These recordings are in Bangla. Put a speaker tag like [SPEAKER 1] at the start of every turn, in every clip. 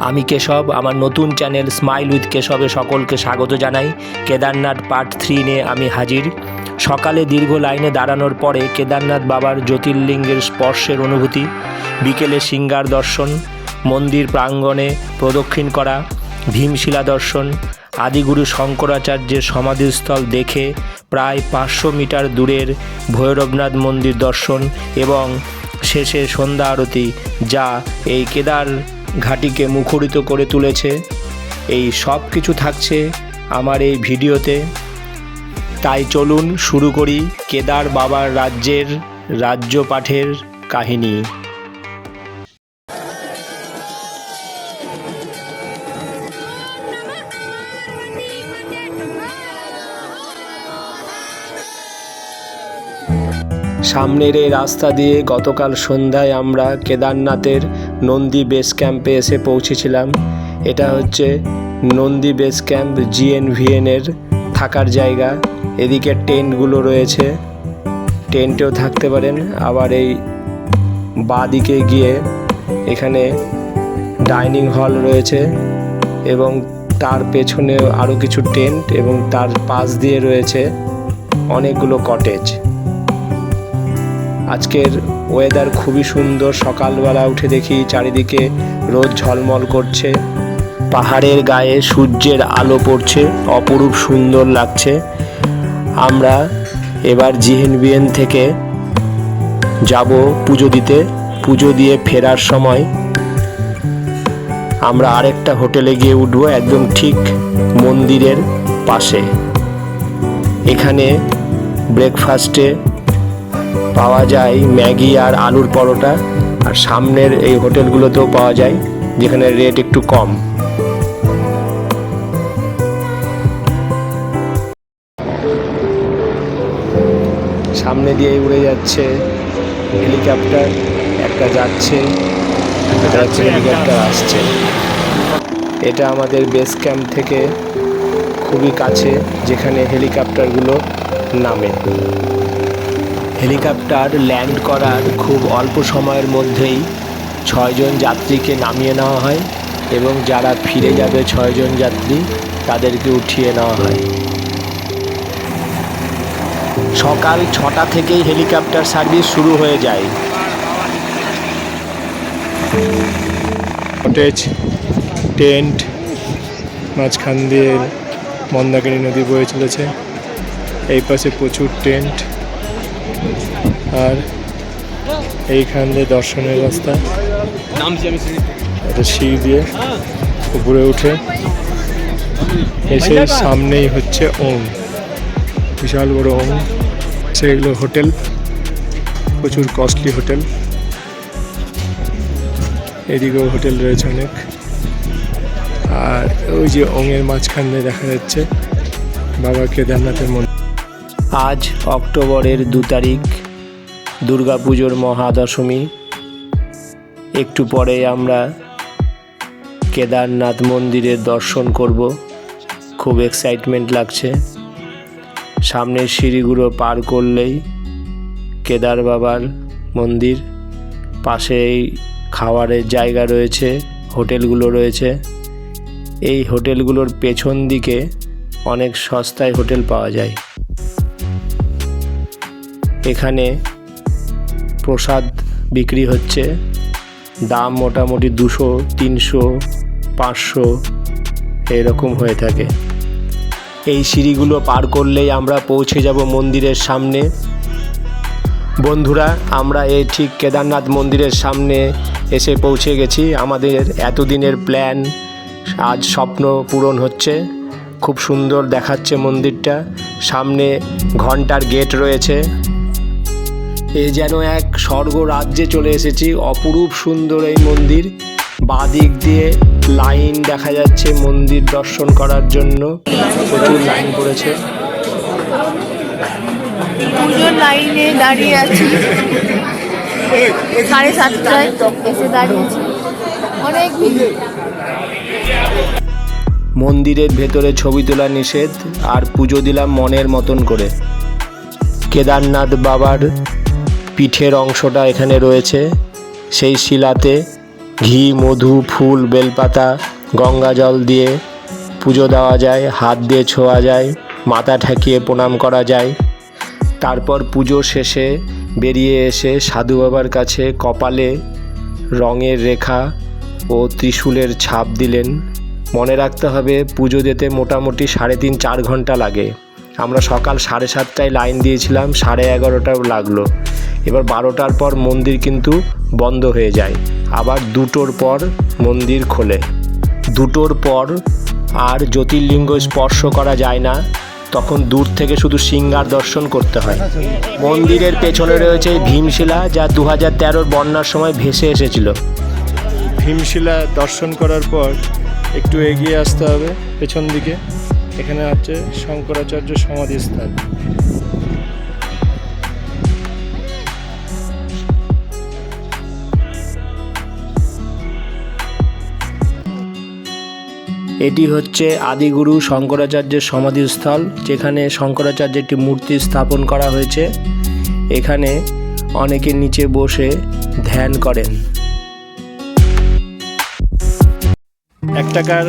[SPEAKER 1] আমি কেশব, আমার নতুন চ্যানেল স্মাইল উইথ কেশবে সকলকে স্বাগত জানাই। কেদারনাথ পার্ট 3 নিয়ে আমি হাজির। সকালে দীর্ঘ লাইনে দাঁড়ানোর পরে কেদারনাথ বাবার জ্যোতির্লিঙ্গের স্পর্শের অনুভূতি, বিকেলে সিঙ্গার দর্শন, মন্দির প্রাঙ্গণে প্রদক্ষিণ করা, ভীমশিলা দর্শন, আদিগুরু শঙ্করাচার্যের সমাধিস্থল দেখে প্রায় 500 মিটার দূরের ভৈরবনাথ মন্দির দর্শন এবং শেষে সন্ধ্যা আরতি, যা এই কেদার ঘাটিকে মুখরিত করে তুলেছে। এই সব কিছু থাকছে আমার এই ভিডিওতে। তাই চলুন শুরু করি কেদার বাবার রাজ্যের রাজ্যপাঠের কাহিনী। সামনের এই রাস্তা দিয়ে গতকাল সন্ধ্যায় আমরা কেদারনাথের নন্দী বেস ক্যাম্পে এসে পৌঁছেছিলাম। এটা হচ্ছে নন্দী বেস ক্যাম্প GNVN-এর থাকার জায়গা। এদিকে টেন্টগুলো রয়েছে, টেন্টেও থাকতে পারেন। আবার এই বাঁ দিকে গিয়ে এখানে ডাইনিং হল রয়েছে এবং তার পেছনে আরও কিছু টেন্ট এবং তার পাশ দিয়ে রয়েছে অনেকগুলো কটেজ। আজকের ওয়েদার খুবই সুন্দর। সকালবেলা উঠে দেখি চারিদিকে রোদ ঝলমল করছে, পাহাড়ের গায়ে সূর্যের আলো পড়ছে, অপরূপ সুন্দর লাগছে। আমরা এবার GNVN থেকে যাব পুজো দিতে। পুজো দিয়ে ফেরার সময় আমরা আরেকটা হোটেলে গিয়ে উঠবো, একদম ঠিক মন্দিরের পাশে। এখানে ব্রেকফাস্টে পাওয়া যায় ম্যাগি আর আলুর পরোটা, আর সামনের এই হোটেলগুলোতেও পাওয়া যায়, যেখানে রেট একটু কম। সামনে দিয়ে উড়ে যাচ্ছে হেলিকপ্টার, একটা যাচ্ছে, একটা যাচ্ছে, হেলিকপ্টার আসছে। এটা আমাদের বেস ক্যাম্প থেকে খুবই কাছে, যেখানে হেলিকপ্টারগুলো নামে। হেলিকপ্টার ল্যান্ড করার খুব অল্প সময়ের মধ্যেই 6 জন যাত্রীকে নামিয়ে নেওয়া হয় এবং যারা ফিরে যাবে 6 জন যাত্রী, তাদেরকে উঠিয়ে নেওয়া হয়। সকাল 6টা থেকেই হেলিকপ্টার সার্ভিস শুরু হয়ে যায়।
[SPEAKER 2] কটেজ, টেন্ট, মাঝখান দিয়ে মন্দাকিনী নদী বয়ে চলেছে। এই পাশে প্রচুর টেন্ট, আর এইখান দিয়ে দর্শনের রাস্তা। একটা সিঁড়ি দিয়ে উপরে উঠে এসে সামনেই হচ্ছে ওম, বিশাল বড় ওম। সেগুলো হোটেল, প্রচুর কস্টলি হোটেল। এদিকেও হোটেল রয়েছে অনেক। আর ওই যে ওমের মাঝখান দিয়ে দেখা যাচ্ছে বাবা কেদারনাথের মন্দির।
[SPEAKER 1] আজ অক্টোবরের 2 তারিখ, দুর্গাপুজোর মহাদশমী। একটু পরে আমরা কেদারনাথ মন্দিরের দর্শন করব। খুব এক্সাইটমেন্ট লাগছে। সামনের সিঁড়িগুলো পার করলেই কেদার বাবার মন্দির। পাশেই খাওয়ারের জায়গা রয়েছে, হোটেলগুলো রয়েছে। এই হোটেলগুলোর পেছন দিকে অনেক সস্তায় হোটেল পাওয়া যায়। এখানে প্রসাদ বিক্রি হচ্ছে, দাম মোটামুটি 200, 300, 500 এরকম হয়ে থাকে। এই সিঁড়িগুলো পার করলেই আমরা পৌঁছে যাব মন্দিরের সামনে। বন্ধুরা, আমরা এই ঠিক কেদারনাথ মন্দিরের সামনে এসে পৌঁছে গেছি। আমাদের এতদিনের প্ল্যান আজ স্বপ্ন পূরণ হচ্ছে। খুব সুন্দর দেখাচ্ছে মন্দিরটা। সামনে ঘন্টার গেট রয়েছে। এ যেন এক স্বর্গ রাজ্যে চলে এসেছি। অপরূপ সুন্দর এই মন্দির। বাঁ দিক দিয়ে লাইন দেখা যাচ্ছে মন্দির দর্শন করার জন্য, প্রচুর লাইন পড়েছে।
[SPEAKER 3] পুজোর লাইনে দাঁড়িয়ে আছি, 7:30টায় এসে দাঁড়িয়েছি, অনেক ভিড়।
[SPEAKER 1] মন্দিরের ভেতরে ছবি তোলা নিষেধ, আর পুজো দিলাম মনের মতন করে। কেদারনাথ বাবার পিঠের অংশটা এখানে রয়েছে। সেই শিলাতে ঘি, মধু, ফুল, বেলপাতা, গঙ্গা জল দিয়ে পুজো দেওয়া যায়, হাত দিয়ে ছোঁয়া যায়, মাথা ঠেকিয়ে প্রণাম করা যায়। তারপর পুজো শেষে বেরিয়ে এসে সাধু বাবার কাছে কপালে রঙের রেখা ও ত্রিশূলের ছাপ দিলেন। মনে রাখতে হবে পুজো দিতে মোটামুটি 3.5-4 ঘন্টা লাগে। আমরা সকাল 7:30টায় লাইন দিয়েছিলাম, 11:30টাও লাগলো। এবার 12টার পর মন্দির কিন্তু বন্ধ হয়ে যায়, আবার 2টোর পর মন্দির খোলে। 2টোর পর আর জ্যোতির্লিঙ্গ স্পর্শ করা যায় না, তখন দূর থেকে শুধু সিংহার দর্শন করতে হয়। মন্দিরের পেছনে রয়েছে ভীমশিলা, যা 2013 বন্যার সময় ভেসে এসেছিল।
[SPEAKER 2] ভীমশিলা দর্শন করার পর একটু এগিয়ে আসতে হবে পেছন দিকে, এখানে আছে শঙ্করাচার্য সমাধিস্থান।
[SPEAKER 1] এটি হচ্ছে আদিগুরু শঙ্করাচার্যের সমাধিস্থল, যেখানে শঙ্করাচার্যের একটি মূর্তি স্থাপন করা হয়েছে। এখানে অনেকে নিচে বসে ধ্যান করেন।
[SPEAKER 2] 1 টাকার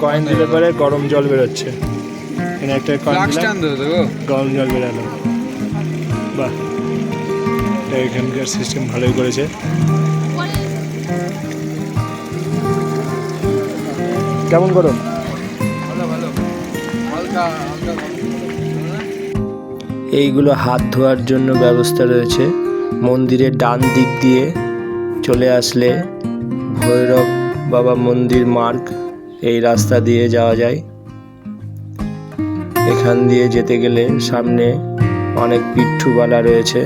[SPEAKER 2] কয়েন দিলে পরে গরম জল বেরোচ্ছে। এখানে একটা কয়েন দিলাম, গরম জল বেরোলো। বাহ, এখানকার সিস্টেম ভালোই করেছে। কেমন গরম?
[SPEAKER 1] এইগুলো হাত ধোয়ার জন্য ব্যবস্থা রয়েছে। মন্দিরের ডান দিক দিয়ে চলে আসলে ভৈরব বাবা মন্দির মার্গ, এই রাস্তা দিয়ে যাওয়া যায়। এখান দিয়ে যেতে গেলে সামনে অনেক পিঠুবালা রয়েছে,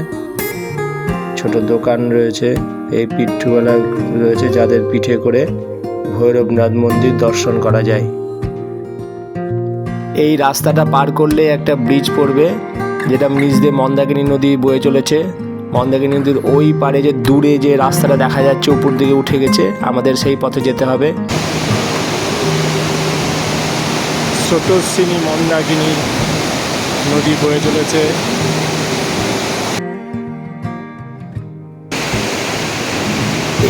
[SPEAKER 1] ছোট দোকান রয়েছে। এই পিঠুবালা রয়েছে যাদের পিঠে করে ভৈরবনাথ মন্দির দর্শন করা যায়। এই রাস্তাটা পার করলে একটা ব্রিজ পড়বে, যেটা নিচ দিয়ে মন্দাকিনী নদী বয়ে চলেছে। মন্দাকিনী নদীর ওই পারে যে দূরে যে রাস্তাটা দেখা যাচ্ছে উপর দিকে উঠে গেছে, আমাদের সেই পথে যেতে হবে।
[SPEAKER 2] স্রোতস্বিনী মন্দাকিনী নদী বয়ে চলেছে।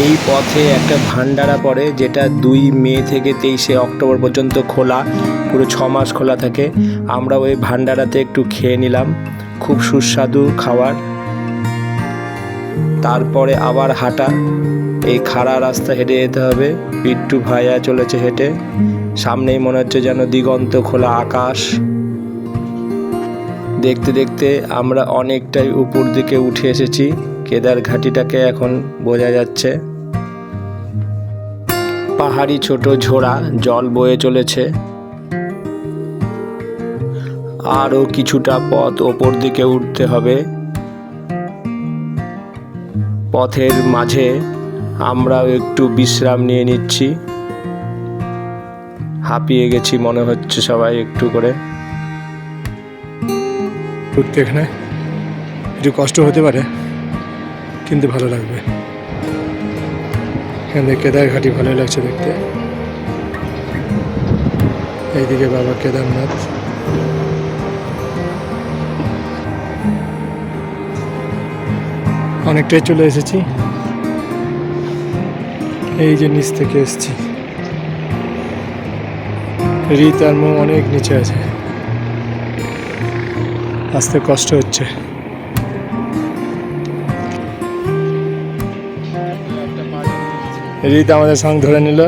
[SPEAKER 1] এই পথে একটা ভান্ডারা পড়ে, যেটা 2 মে থেকে 23শে অক্টোবর পর্যন্ত খোলা, পুরো 6 মাস খোলা থাকে। আমরা ওই ভান্ডারাতে একটু খেয়ে নিলাম, খুব সুস্বাদু খাবার। তারপরে আবার হাঁটা, এই খাড়া রাস্তা হেঁটে যেতে হবে। পিট্টু ভাইয়া চলেছে হেঁটে, সামনেই মনে হচ্ছে যেন দিগন্ত খোলা আকাশ। দেখতে দেখতে আমরা অনেকটাই উপর দিকে উঠে এসেছি। কেদার ঘাটিটাকে এখন বোঝা যাচ্ছে। পাহাড়ি ছোট ঝোড়া জল বয়ে চলেছে। আরও কিছুটা পথ ওপর দিকে উঠতে হবে। পথের মাঝে আমরাও একটু বিশ্রাম নিয়ে নিচ্ছি। হাঁপিয়ে গেছি মনে হচ্ছে সবাই একটু করে।
[SPEAKER 2] উঠতে এখানে একটু কষ্ট হতে পারে, কিন্তু ভালো লাগবে। এখানে কেদার ঘাটি ভালো লাগছে দেখতে। এইদিকে বাবা কেদারনাথ। অনেকটাই চলে এসেছি, এই যে নিচ থেকে এসেছি। রিত আর মো অনেক নিচে আছে, আসতে কষ্ট হচ্ছে। রিত আমাদের সঙ্গে ধরে নিল,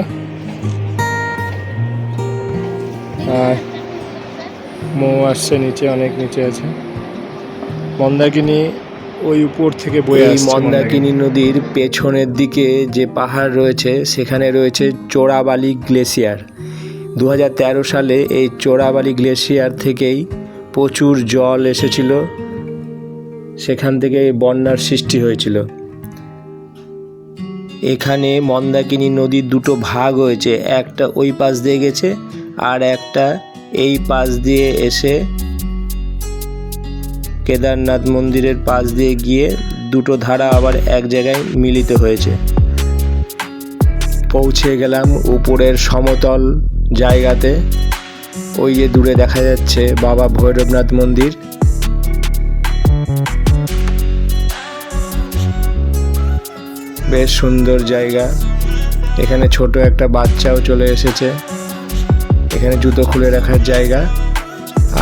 [SPEAKER 2] আর মো আসছে নিচে, অনেক নিচে আছে। মন্দাকিনী ওই উপর থেকে বয়ে আসছে।
[SPEAKER 1] মন্দাকিনী নদীর পেছনের দিকে যে পাহাড় রয়েছে, সেখানে রয়েছে চোরাবালি গ্লেসিয়ার। 2013 সালে এই চোরাবালি গ্লেসিয়ার থেকেই প্রচুর জল এসেছিল, সেখান থেকে বন্যার সৃষ্টি হয়েছিল। এখানে মন্দাকিনী নদীর 2টো ভাগ হয়েছে, একটা ওই পাশ দিয়ে গেছে আর একটা এই পাশ দিয়ে এসে কেদারনাথ মন্দিরের পাশ দিয়ে গিয়ে 2টো ধারা আবার এক জায়গায় মিলিত হয়েছে। পৌঁছে গেলাম উপরের সমতল জায়গাতে। ওই যে দূরে দেখা যাচ্ছে বাবা ভৈরবনাথ মন্দির।
[SPEAKER 2] বেশ সুন্দর জায়গা। এখানে ছোট একটা বাচ্চাও চলে এসেছে। এখানে জুতো খুলে রাখার জায়গা।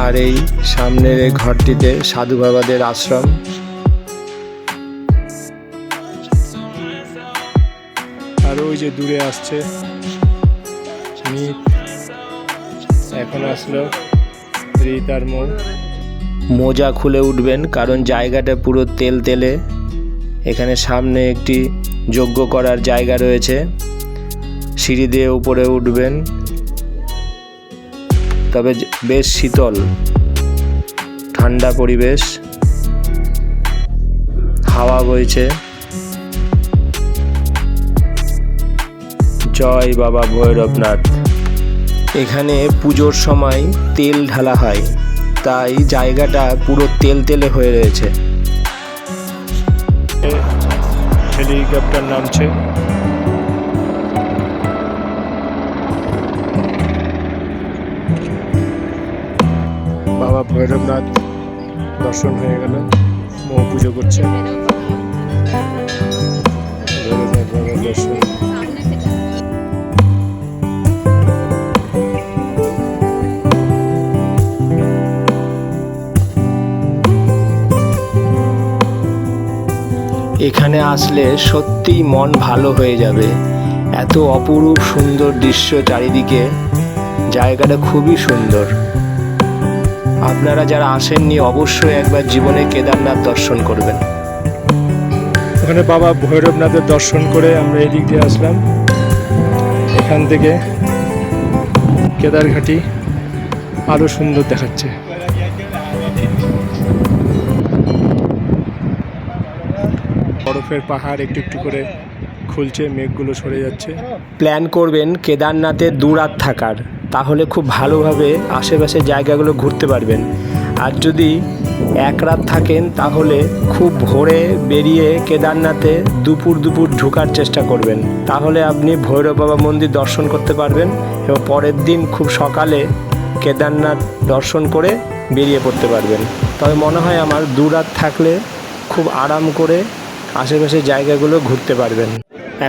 [SPEAKER 2] আর এই সামনের এই ঘরটিতে সাধু বাবাদের আশ্রম। আর ওই যে দূরে আসছে মিত, এখন আসলো রীত আর মোড়।
[SPEAKER 1] মোজা খুলে উঠবেন, কারণ জায়গাটা পুরো তেলে। এখানে সামনে একটি যজ্ঞ করার জায়গা রয়েছে। সিঁড়ি দিয়ে উপরে উঠবেন, তবে বেশ শীতল, ঠান্ডা পরিবেশ, হাওয়া বইছে। জয় বাবা ভৈরবনাথ। এখানে পুজোর সময় তেল ঢালা হয়, তাই জায়গাটা পুরো তেলে হয়ে রয়েছে।
[SPEAKER 2] হেলিকপ্টার নামছে। বাবা ভৈরবনাথ দর্শন হয়ে গেল। মৌ পুজো করছে। ভৈরবনাথ বাবার দর্শন।
[SPEAKER 1] এখানে আসলে সত্যিই মন ভালো হয়ে যাবে। এত অপরূপ সুন্দর দৃশ্য চারিদিকে, জায়গাটা খুবই সুন্দর। আপনারা যারা আসেননি অবশ্যই একবার জীবনে কেদারনাথ দর্শন করবেন।
[SPEAKER 2] ওখানে বাবা ভৈরবনাথের দর্শন করে আমরা এই দিক দিয়ে আসলাম। এখান থেকে কেদারঘাটি আরো সুন্দর দেখাচ্ছে। বরফের পাহাড় একটু একটু করে খুলছে, মেঘগুলো সরে যাচ্ছে।
[SPEAKER 1] প্ল্যান করবেন কেদারনাথে 2 রাত থাকার, তাহলে খুব ভালোভাবে আশেপাশের জায়গাগুলো ঘুরতে পারবেন। আর যদি 1 রাত থাকেন তাহলে খুব ভোরে বেরিয়ে কেদারনাথে দুপুর ঢোকার চেষ্টা করবেন, তাহলে আপনি ভৈরব বাবা মন্দির দর্শন করতে পারবেন এবং পরের দিন খুব সকালে কেদারনাথ দর্শন করে বেরিয়ে পড়তে পারবেন। তবে মনে হয় আমার 2 রাত থাকলে খুব আরাম করে আশেপাশের জায়গাগুলো ঘুরতে পারবেন।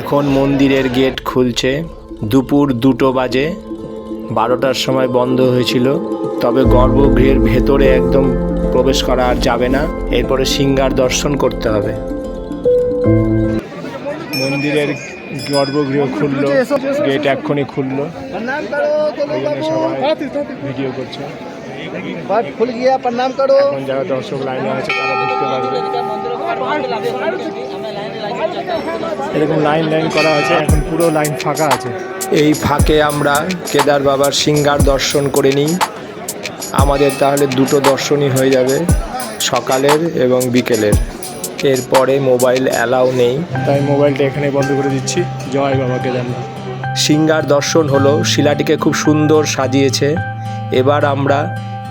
[SPEAKER 1] এখন মন্দিরের গেট খুলছে। দুপুর 2টো বাজে। 12টার সময় বন্ধ হয়েছিল। তবে গর্ভগৃহের ভেতরে একদম প্রবেশ করা আর যাবে না, এরপরে সিংহার দর্শন করতে হবে।
[SPEAKER 2] মন্দিরের গর্ভগৃহ খুললো, গেট এক্ষুনি খুললো। সবাই ভিডিও করছে। এখন যারা দর্শক লাইনে আছে তারা ঢুকতে পারবে। এরকম লাইন করা আছে, এখন পুরো লাইন ফাঁকা আছে।
[SPEAKER 1] এই ফাঁকে আমরা কেদার বাবার সিংহার দর্শন করে নিই। আমাদের তাহলে 2টো দর্শনই হয়ে যাবে, সকালের এবং বিকেলের। এরপরে মোবাইল অ্যালাউ নেই,
[SPEAKER 2] তাই মোবাইলটা এখানে বন্ধ করে দিচ্ছি। জয় বাবা কেদারনাথ।
[SPEAKER 1] সিংহার দর্শন হলো, শিলাটিকে খুব সুন্দর সাজিয়েছে। এবার আমরা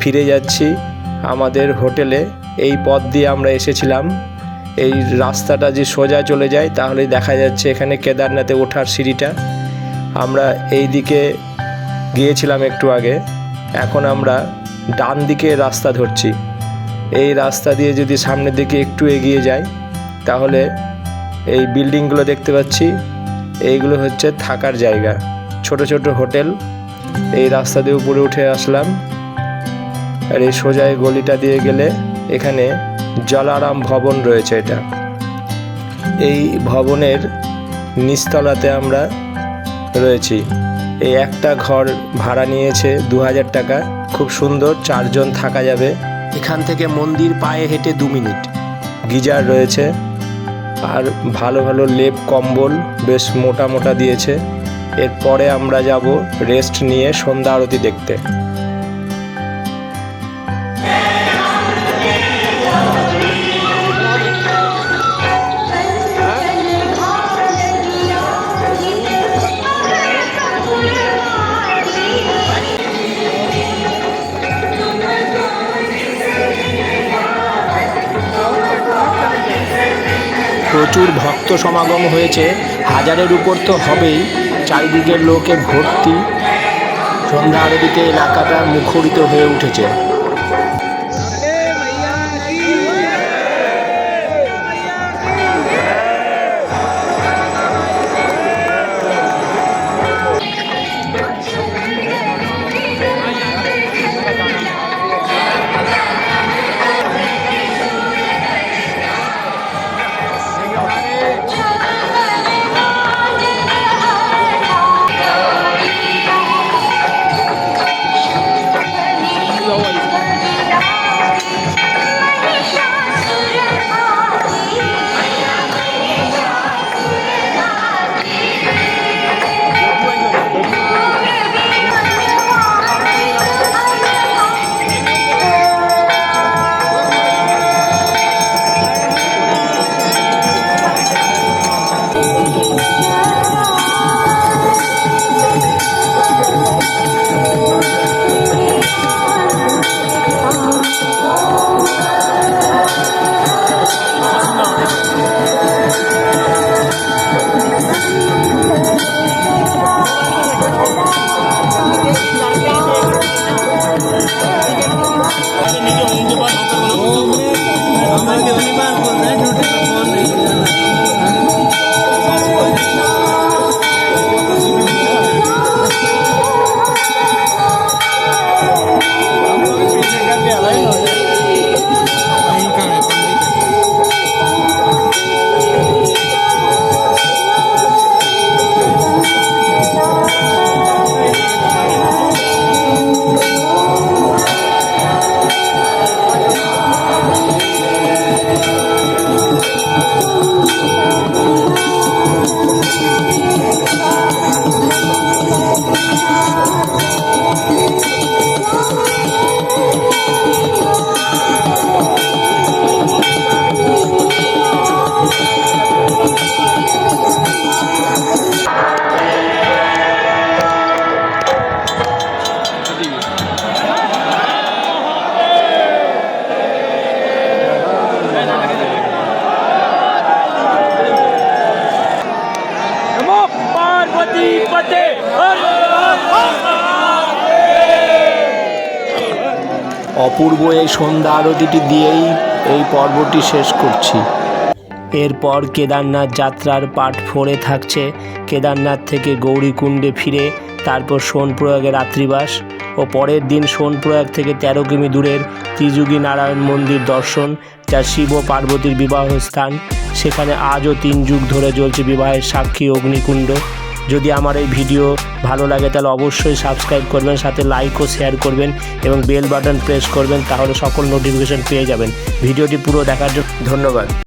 [SPEAKER 1] ফিরে যাচ্ছি আমাদের হোটেলে। এই পথ দিয়ে আমরা এসেছিলাম। এই রাস্তাটা যে সোজা চলে যায় তাহলে দেখা যাচ্ছে এখানে কেদারনাথে ওঠার সিঁড়িটা। আমরা এই দিকে গিয়েছিলাম একটু আগে, এখন আমরা ডান দিকে রাস্তা ধরছি। এই রাস্তা দিয়ে যদি সামনের দিকে একটু এগিয়ে যাই তাহলে এই বিল্ডিংগুলো দেখতে পাচ্ছি। এইগুলো হচ্ছে থাকার জায়গা, ছোট ছোট হোটেল। এই রাস্তা দিয়ে উপরে উঠে আসলাম। আর এই সোজা এই গলিটা দিয়ে গেলে এখানে জলারাম ভবন রয়েছে। এটা এই ভবনের নিচতলাতে আমরা রয়েছি। এই একটা ঘর ভাড়া নিয়েছে 2000 টাকা। খুব সুন্দর, 4 জন থাকা যাবে। এখান থেকে মন্দির পায়ে হেঁটে 2 মিনিট। গিজার রয়েছে আর ভালো ভালো লেপ কম্বল বেশ মোটা মোটা দিয়েছে। এরপরে আমরা যাব রেস্ট নিয়ে সন্ধ্যা আরতি দেখতে। প্রচুর ভক্ত সমাগম হয়েছে, 1000-এর উপর তো হবেই। চারিদিকের লোকে ভর্তি। সন্ধ্যা আরতিতে এলাকাটা মুখরিত হয়ে উঠেছে। পার্বতী পতে অপূর্ব এই সন্ধ্যা আরতিটি দিয়েই এই পর্বটি শেষ করছি। এরপর কেদারনাথ যাত্রার পার্ট 4-এ থাকছে কেদারনাথ থেকে গৌরীকুণ্ডে ফিরে তারপর সোনপ্রয়াগে রাত্রিবাস ও পরের দিন সোনপ্রয়াগ থেকে 13 কিমি দূরের ত্রিযুগী নারায়ণ মন্দির দর্শন, যা শিব ও পার্বতীর বিবাহ স্থান। সেখানে আজও 3 যুগ ধরে চলছে বিবাহের সাক্ষী অগ্নিকুণ্ড। যদি আমার এই ভিডিও ভালো লাগে তাহলে অবশ্যই সাবস্ক্রাইব করবেন, সাথে লাইক ও শেয়ার করবেন এবং বেল বাটন প্রেস করবেন, তাহলে সকল নোটিফিকেশন পেয়ে যাবেন। ভিডিওটি পুরো দেখার জন্য ধন্যবাদ।